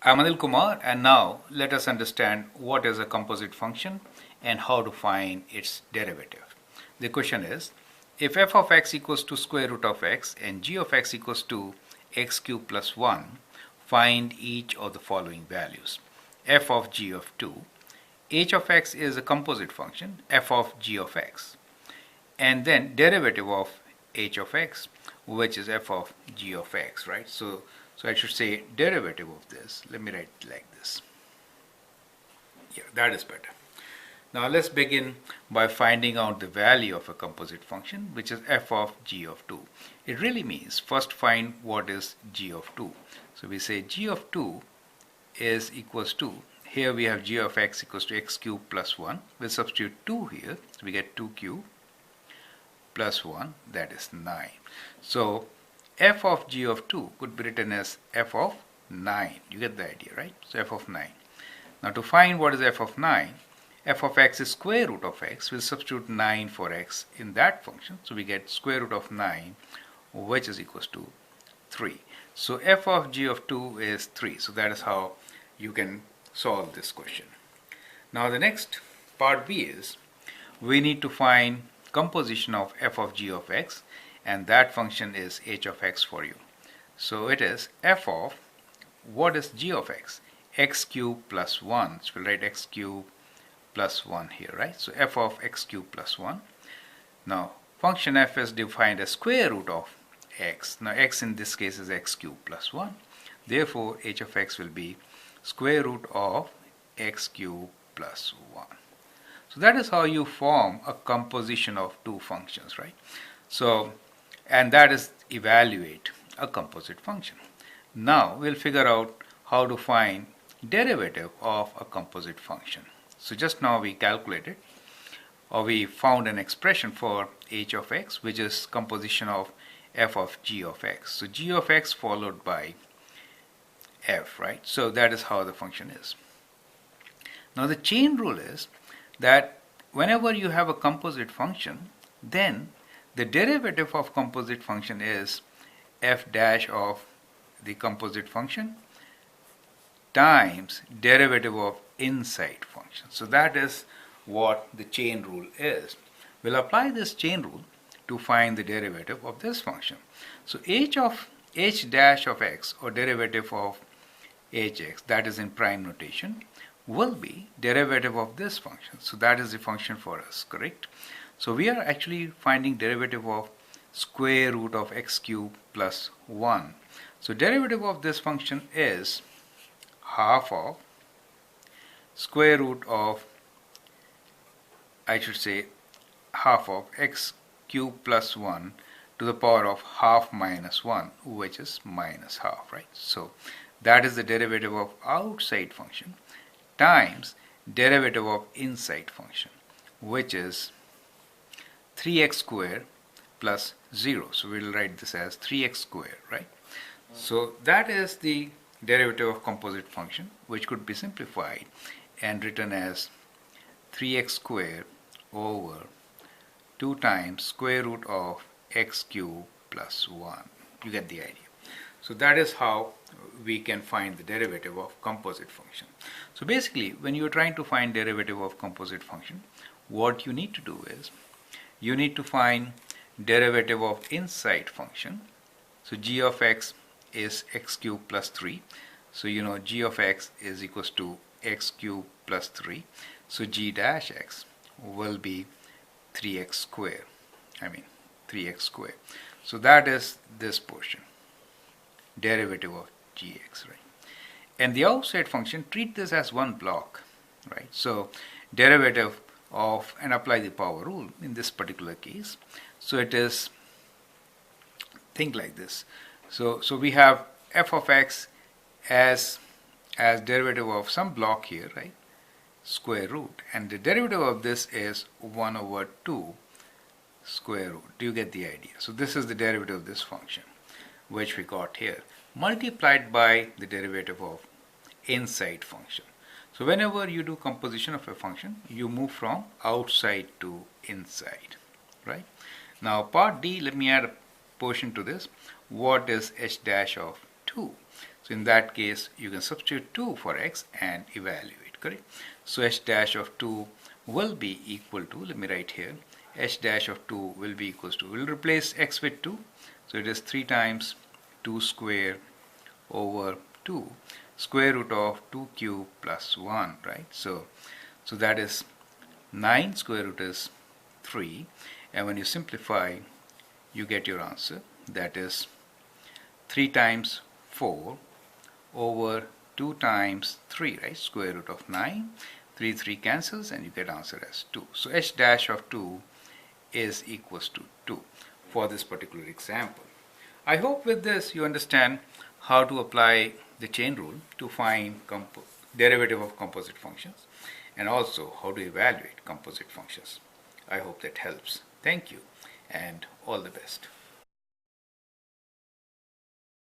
I'm Anil Kumar, and now let us understand what is a composite function and how to find its derivative. The question is, if f of x equals to square root of x and g of x equals to x cubed plus 1, find each of the following values. F of g of 2, h of x is a composite function, f of g of x, and then derivative of h of x, which is f of g of x, right? So I should say derivative of this. Let me write it like this. Yeah, that is better. Now let's begin by finding out the value of a composite function, which is f of g of 2. It really means first find what is g of 2. So we say g of 2 is equals to, here we have g of x equals to x cubed plus 1. We'll substitute 2 here, so we get 2 cubed plus 1, that is 9. So f of g of 2 could be written as f of 9. You get the idea, right? So f of 9. Now to find what is f of 9, f of x is square root of x. We'll substitute 9 for x in that function. So we get square root of 9, which is equals to 3. So f of g of 2 is 3. So that is how you can solve this question. Now the next part B is, we need to find composition of f of g of x, and that function is h of x for you. So it is f of, what is g of x? X cubed plus 1. So we'll write x cubed plus 1 here, right? So f of x cubed plus 1. Now function f is defined as square root of x. Now x in this case is x cubed plus 1. Therefore h of x will be square root of x cubed plus 1. So that is how you form a composition of two functions, right? So, and that is evaluate a composite function. Now we'll figure out how to find derivative of a composite function. So just now we calculated, or we found an expression for h of x, which is composition of f of g of x. So g of x followed by f, right? So that is how the function is. Now the chain rule is that whenever you have a composite function, then the derivative of composite function is f dash of the composite function times derivative of inside function. So that is what the chain rule is. We'll apply this chain rule to find the derivative of this function. So h dash of x, or derivative of hx, that is in prime notation, will be derivative of this function. So that is the function for us, correct? So we are actually finding derivative of square root of x cubed plus 1. So derivative of this function is half of square root of, I should say, half of x cubed plus 1 to the power of half minus 1, which is minus half, right? So that is the derivative of outside function times derivative of inside function, which is 3x squared plus 0. So we'll write this as 3x squared, right? So that is the derivative of composite function, which could be simplified and written as 3x squared over 2 times square root of x cubed plus 1. You get the idea. So that is how we can find the derivative of composite function. So basically, when you are trying to find derivative of composite function, what you need to do is, you need to find derivative of inside function. So g of x is x cubed plus 3. So you know g of x is equals to x cubed plus 3. So g dash x will be 3x squared. 3x squared. So that is this portion, derivative of gx, right? And the outside function, treat this as one block, right? So derivative of, and apply the power rule in this particular case. So it is, think like this. So we have f of x as derivative of some block here, right? Square root, and the derivative of this is 1 over 2 square root. Do you get the idea? So this is the derivative of this function, which we got here, multiplied by the derivative of inside function. So whenever you do composition of a function, you move from outside to inside, right? Now part D, let me add a portion to this. What is h dash of 2? So in that case, you can substitute 2 for x and evaluate, correct? So h dash of 2 will be equal to, let me write here, h dash of 2 will be equals to, we'll replace x with 2. So it is 3 times 2 square over 2 square root of 2 cube plus 1, right? So that is 9 square root is 3, and when you simplify, you get your answer. That is 3 times 4 over 2 times 3, right? Square root of 9. 3 cancels and you get answer as 2. So h dash of 2 is equals to 2 for this particular example. I hope with this you understand how to apply the chain rule to find derivative of composite functions, and also how to evaluate composite functions. I hope that helps. Thank you and all the best.